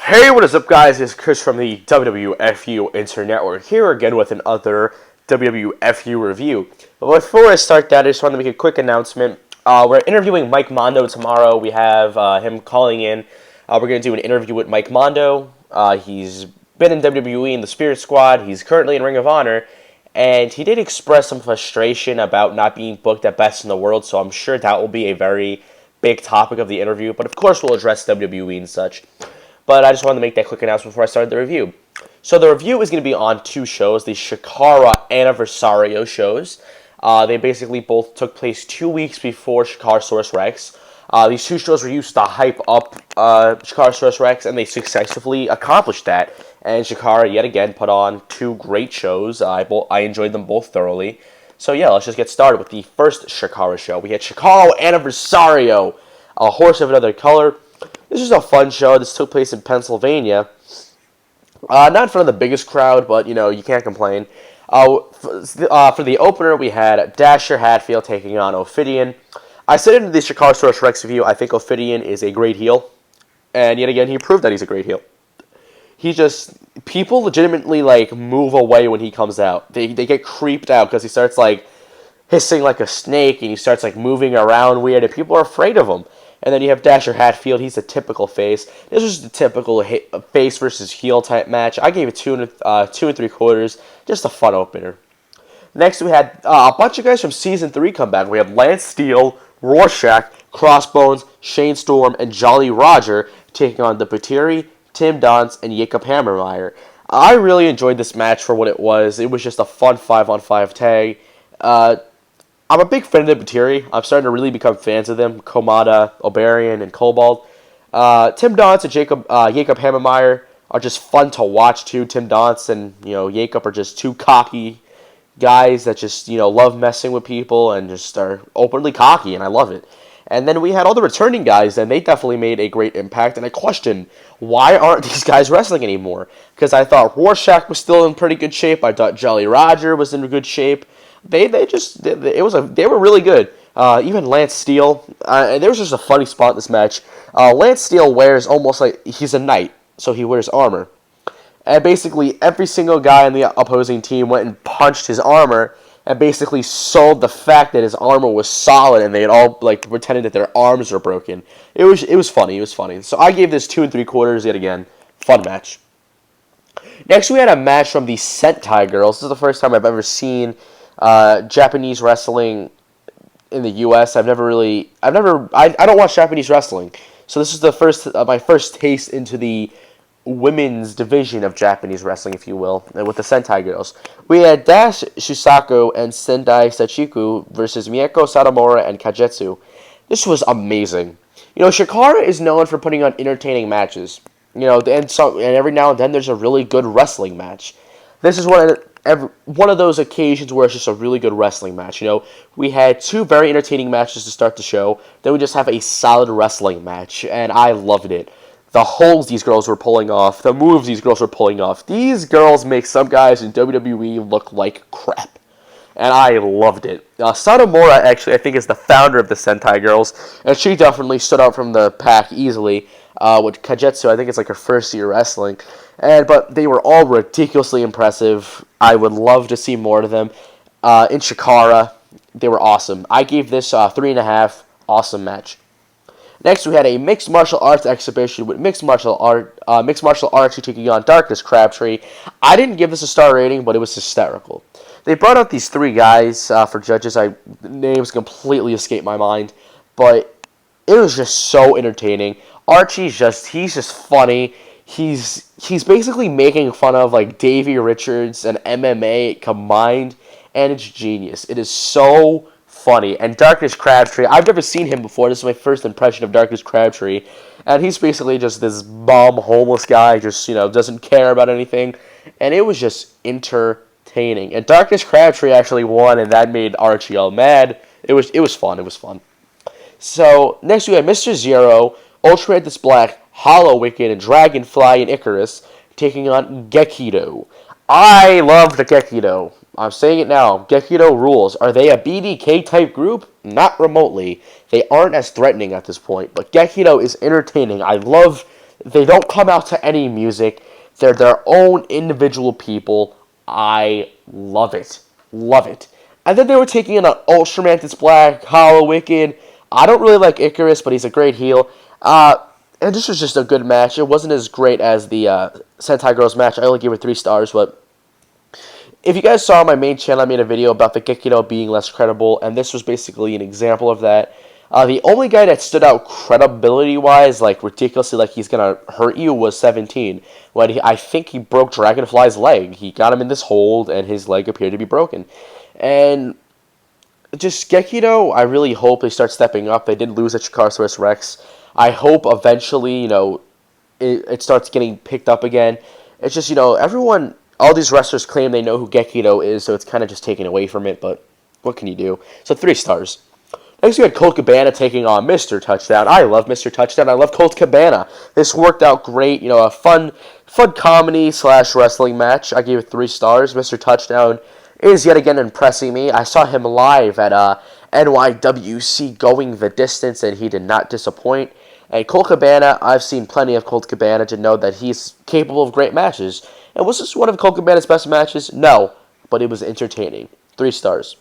Hey, what is up, guys? It's Chris from the WWFu Internet Network here again with another WWFu review. But before I start that, I just want to make a quick announcement. We're interviewing Mike Mondo tomorrow. We have him calling in. We're going to do an interview with Mike Mondo. He's been in WWE in the Spirit Squad. He's currently in Ring of Honor. And he did express some frustration about not being booked at Best in the World, so I'm sure that will be a very big topic of the interview. But of course, we'll address WWE and such. But I just wanted to make that quick announcement before I started the review. So the review is going to be on two shows, the Chikara Aniversario shows. They basically both took place 2 weeks before Chikara Rex. These two shows were used to hype up Chikara Rex, and they successfully accomplished that. And Chikara, yet again, put on two great shows. I enjoyed them both thoroughly. So yeah, let's just get started with the first Chikara show. We had Chikara Aniversario, a horse of another color. This was a fun show. This took place in Pennsylvania. Not in front of the biggest crowd, but, you know, you can't complain. For the opener, we had Dasher Hatfield taking on Ophidan. I said in the Chikara Rex review, I think Ophidan is a great heel. And yet again, he proved that he's a great heel. People legitimately, move away when he comes out. They get creeped out because he starts, hissing like a snake, and he starts, moving around weird, and people are afraid of him. And then you have Dasher Hatfield. He's a typical face. This was the typical face versus heel type match. I gave it 2 3/4. Just a fun opener. Next, we had a bunch of guys from Season 3 come back. We had Lance Steele, Rorschach, Crossbones, Shane Storm, and Jolly Roger taking on the Batiri, Tim Donst, and Jakob Hammermeier. I really enjoyed this match for what it was. It was just a fun 5-on-5 tag. I'm a big fan of the Batiri. I'm starting to really become fans of them. Komada, Oberian, and Cobalt. Tim Donst and Jakob Hammermeier are just fun to watch too. Tim Donst and Jakob are just two cocky guys that just love messing with people and just are openly cocky, and I love it. And then we had all the returning guys, and they definitely made a great impact. And I questioned, why aren't these guys wrestling anymore? Because I thought Rorschach was still in pretty good shape. I thought Jolly Roger was in good shape. They were really good. Even Lance Steele. There was just a funny spot in this match. Lance Steele wears almost like he's a knight, so he wears armor. And basically every single guy on the opposing team went and punched his armor and basically sold the fact that his armor was solid, and they had all pretended that their arms were broken. It was funny. It was funny. So I gave this 2 3/4 yet again. Fun match. Next, we had a match from the Sendai girls. This is the first time I've ever seen Japanese wrestling in the U.S. I don't watch Japanese wrestling, so this is the my first taste into the women's division of Japanese wrestling, if you will, with the Sendai girls. We had Dash Chisako and Sendai Sachiko versus Meiko, Satomura, and Kagetsu. This was amazing. Chikara is known for putting on entertaining matches. And every now and then there's a really good wrestling match. This is one of those occasions where it's just a really good wrestling match. We had two very entertaining matches to start the show. Then we just have a solid wrestling match, and I loved it. The holds these girls were pulling off, the moves these girls were pulling off. These girls make some guys in WWE look like crap, and I loved it. Satomura, actually, I think is the founder of the Sendai girls, and she definitely stood out from the pack easily. With Kagetsu, I think it's her first year wrestling. But they were all ridiculously impressive. I would love to see more of them. In Chikara, they were awesome. I gave this 3.5. Awesome match. Next, we had a mixed martial arts exhibition with mixed martial arts taking on Darkness Crabtree. I didn't give this a star rating, but it was hysterical. They brought out these three guys for judges. Names completely escaped my mind, but it was just so entertaining. Archie's he's just funny. He's basically making fun of Davey Richards and MMA combined, and it's genius. It is so funny. And Darkness Crabtree, I've never seen him before. This is my first impression of Darkness Crabtree, and he's basically just this bum homeless guy, just doesn't care about anything, and it was just entertaining. And Darkness Crabtree actually won, and that made Archie all mad. It was fun. It was fun. So next we had Mr. Zero, UltraMantis Black, Hallowicked, and Dragonfly and Icarus taking on GEKIDO. I love the GEKIDO. I'm saying it now. GEKIDO rules. Are they a BDK type group? Not remotely. They aren't as threatening at this point, but GEKIDO is entertaining. I love They don't come out to any music. They're their own individual people. I love it. Love it. And then they were taking in an UltraMantis Black, Hallowicked. I don't really like Icarus, but he's a great heel. And this was just a good match. It wasn't as great as the Sentai Girls match. I only gave it 3 stars, but if you guys saw on my main channel, I made a video about the GEKIDO being less credible, and this was basically an example of that. The only guy that stood out credibility-wise, like ridiculously, like he's gonna hurt you, was 17. When I think he broke Dragonfly's leg. He got him in this hold, and his leg appeared to be broken. And just GEKIDO, I really hope they start stepping up. They did lose at Chikara Rex. I hope eventually, it starts getting picked up again. It's just, everyone, all these wrestlers claim they know who GEKIDO is, so it's kind of just taken away from it, but what can you do? So 3 stars. Next, we had Colt Cabana taking on Mr. Touchdown. I love Mr. Touchdown. I love Colt Cabana. This worked out great. A fun comedy / wrestling match. I gave it 3 stars. Mr. Touchdown is yet again impressing me. I saw him live at NYWC Going the Distance, and he did not disappoint. And Colt Cabana, I've seen plenty of Colt Cabana to know that he's capable of great matches. And was this one of Colt Cabana's best matches? No, but it was entertaining. 3 stars.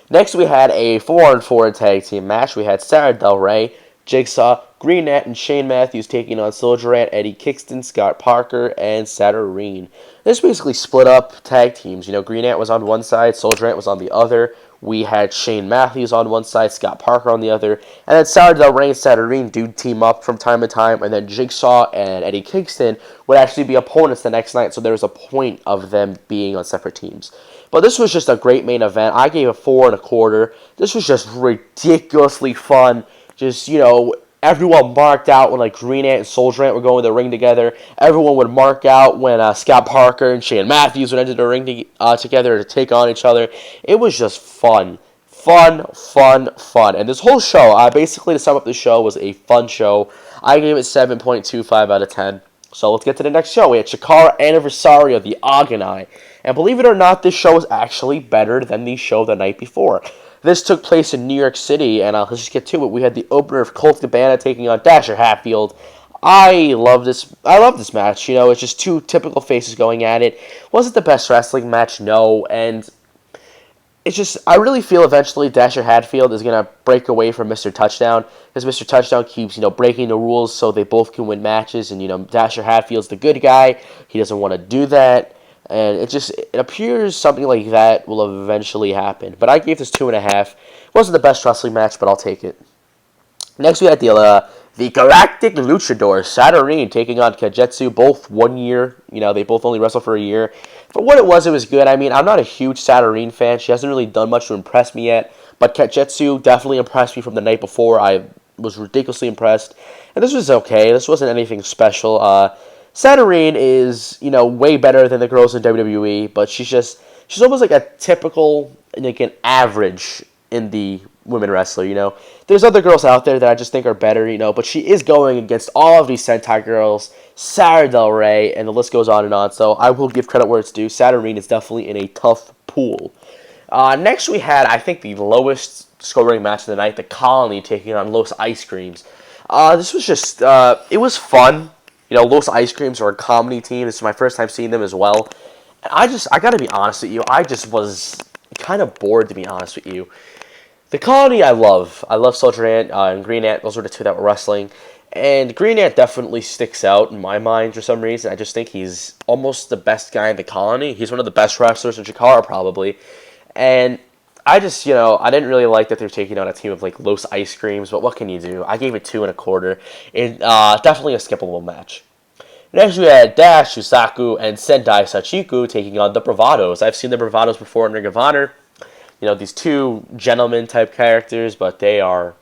Next, we had a 4-on-4 tag team match. We had Sara Del Rey, Jigsaw, Green Ant, and Shane Matthews taking on Saturyne, Eddie Kingston, Scott Parker, and Saturyne. This basically split up tag teams. Green Ant was on one side, Saturyne was on the other. We had Shane Matthews on one side, Scott Parker on the other. And then Sara Del Rey and Saturyne do team up from time to time. And then Jigsaw and Eddie Kingston would actually be opponents the next night. So there was a point of them being on separate teams. But this was just a great main event. I gave it 4 1/4. This was just ridiculously fun. Just, everyone marked out when Green Ant and Saturyne were going to the ring together. Everyone would mark out when Scott Parker and Shane Matthews would enter the ring together to take on each other. It was just fun. Fun. And this whole show, basically to sum up the show, was a fun show. I gave it 7.25 out of 10. So let's get to the next show. We had Chikara Aniversario, the Ogg and I. And believe it or not, this show was actually better than the show the night before. This took place in New York City, and let's just get to it. We had the opener of Colt Cabana taking on Dasher Hatfield. I love this match. It's just 2 typical faces going at it. Was it the best wrestling match? No. And it's just, I really feel eventually Dasher Hatfield is going to break away from Mr. Touchdown, because Mr. Touchdown keeps, breaking the rules so they both can win matches, and, Dasher Hatfield's the good guy. He doesn't want to do that. And it appears something like that will eventually happen. But I gave this 2.5. Wasn't the best wrestling match, but I'll take it. Next, we had the Galactic Luchador, Saturyne, taking on Kagetsu, both 1 year. They both only wrestled for a year. For what it was good. I mean, I'm not a huge Saturyne fan. She hasn't really done much to impress me yet. But Kagetsu definitely impressed me from the night before. I was ridiculously impressed. And this was okay. This wasn't anything special. Saturyne is, way better than the girls in WWE, but she's almost like a typical, an average indie women wrestler, There's other girls out there that I just think are better, but she is going against all of these Sentai girls, Sara Del Rey, and the list goes on and on, so I will give credit where it's due. Saturyne is definitely in a tough pool. Next we had, I think, the lowest scoring match of the night, the Colony taking on Los Ice Creams. This was just, it was fun. Los Ice Creams are a comedy team. This is my first time seeing them as well. And I gotta be honest with you, I just was kind of bored, to be honest with you. The Colony I love. I love Saturyne and Green Ant. Those were the 2 that were wrestling. And Green Ant definitely sticks out in my mind for some reason. I just think he's almost the best guy in the Colony. He's one of the best wrestlers in Chikara, probably. And I just, I didn't really like that they're taking on a team of, Los Ice Creams, but what can you do? I gave it 2 1/4. It, definitely a skippable match. Next, we had Dash, Chisako, and Sendai Sachiko taking on the Bravados. I've seen the Bravados before in Ring of Honor. These 2 gentleman-type characters, but they are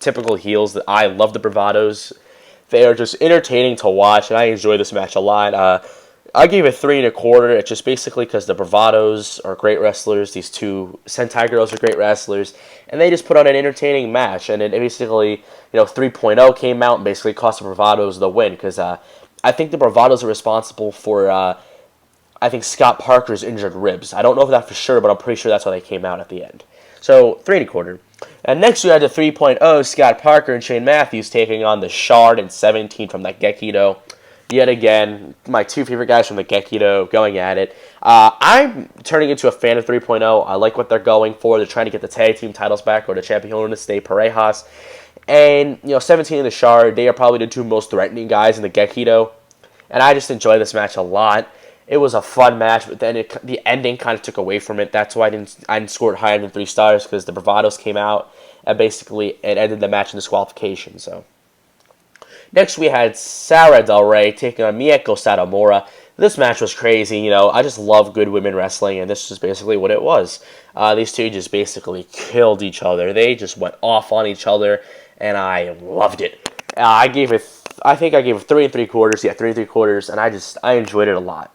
typical heels. I love the Bravados. They are just entertaining to watch, and I enjoy this match a lot. I gave it 3 1/4. It's just basically because the Bravados are great wrestlers. These 2 Sentai girls are great wrestlers. And they just put on an entertaining match. And it basically, 3.0 came out and basically cost the Bravados the win. Because I think the Bravados are responsible for, I think, Scott Parker's injured ribs. I don't know if that for sure, but I'm pretty sure that's why they came out at the end. So, 3 1/4. And next we had the 3.0, Scott Parker and Shane Matthews taking on the Shard and 17 from the GEKIDO. Yet again, my two favorite guys from the GEKIDO going at it. I'm turning into a fan of 3.0. I like what they're going for. They're trying to get the tag team titles back or the Campeones de Parejas. And, 17 and the Shard, they are probably the two most threatening guys in the GEKIDO. And I just enjoy this match a lot. It was a fun match, but then the ending kind of took away from it. That's why I didn't score it higher than 3 stars, because the Bravados came out, and basically it ended the match in disqualification. So next we had Sara Del Rey taking on Meiko Satomura. This match was crazy. I just love good women wrestling, and this is basically what it was. These two just basically killed each other. They just went off on each other, and I loved it. I think I gave it 3 3/4. Yeah, 3 3/4, and I enjoyed it a lot.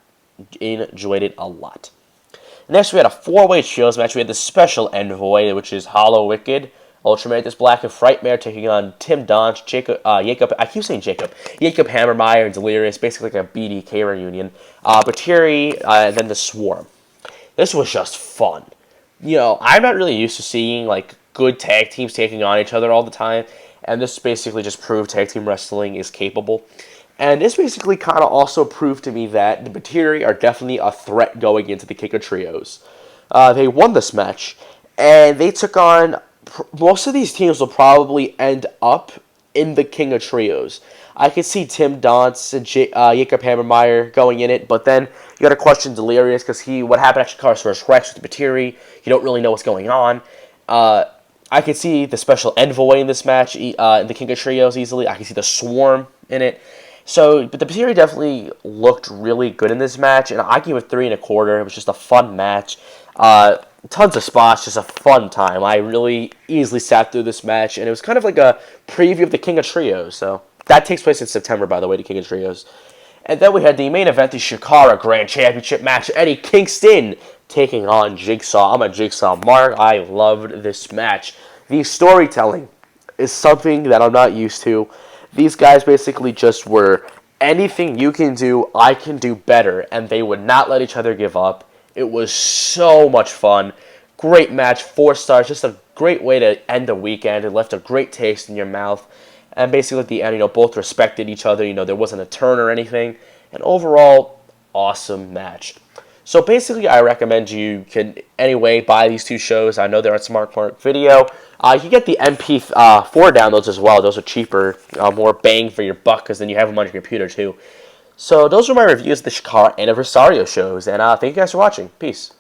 Next, we had a 4-way trios match. We had the special envoy, which is Hallowicked, UltraMantis Black, and Frightmare taking on Tim Donst, Jakob, I keep saying Jakob, Hammermeier, and Delirious, basically like a BDK reunion. Batiri, and then the Swarm. This was just fun. I'm not really used to seeing like good tag teams taking on each other all the time, and this basically just proved tag team wrestling is capable. And this basically kind of also proved to me that the Batiri are definitely a threat going into the King of Trios. They won this match, and they took on... Most of these teams will probably end up in the King of Trios. I could see Tim Donst and Jakob Hammermeier going in it, but then you got to question Delirious, because what happened at Chikara's first Rex with the Batiri, you don't really know what's going on. I could see the special envoy in this match, in the King of Trios easily. I could see the Swarm in it. But the Batiri definitely looked really good in this match, and I gave it 3 1/4. It was just a fun match. Tons of spots, just a fun time. I really easily sat through this match, and it was kind of like a preview of the King of Trios. So that takes place in September, by the way, the King of Trios. And then we had the main event, the Chikara Grand Championship match. Eddie Kingston taking on Jigsaw. I'm a Jigsaw mark. I loved this match. The storytelling is something that I'm not used to. These guys basically just were, anything you can do, I can do better, and they would not let each other give up. It was so much fun. Great match, 4 stars, just a great way to end the weekend. It left a great taste in your mouth. And basically at the end, both respected each other. There wasn't a turn or anything. And overall, awesome match. So basically, I recommend you can, anyway, buy these 2 shows. I know they're on Smart Mark Video. You can get the MP4 downloads as well. Those are cheaper, more bang for your buck, because then you have them on your computer too. So those are my reviews of the Chikara Aniversario shows, and thank you guys for watching. Peace.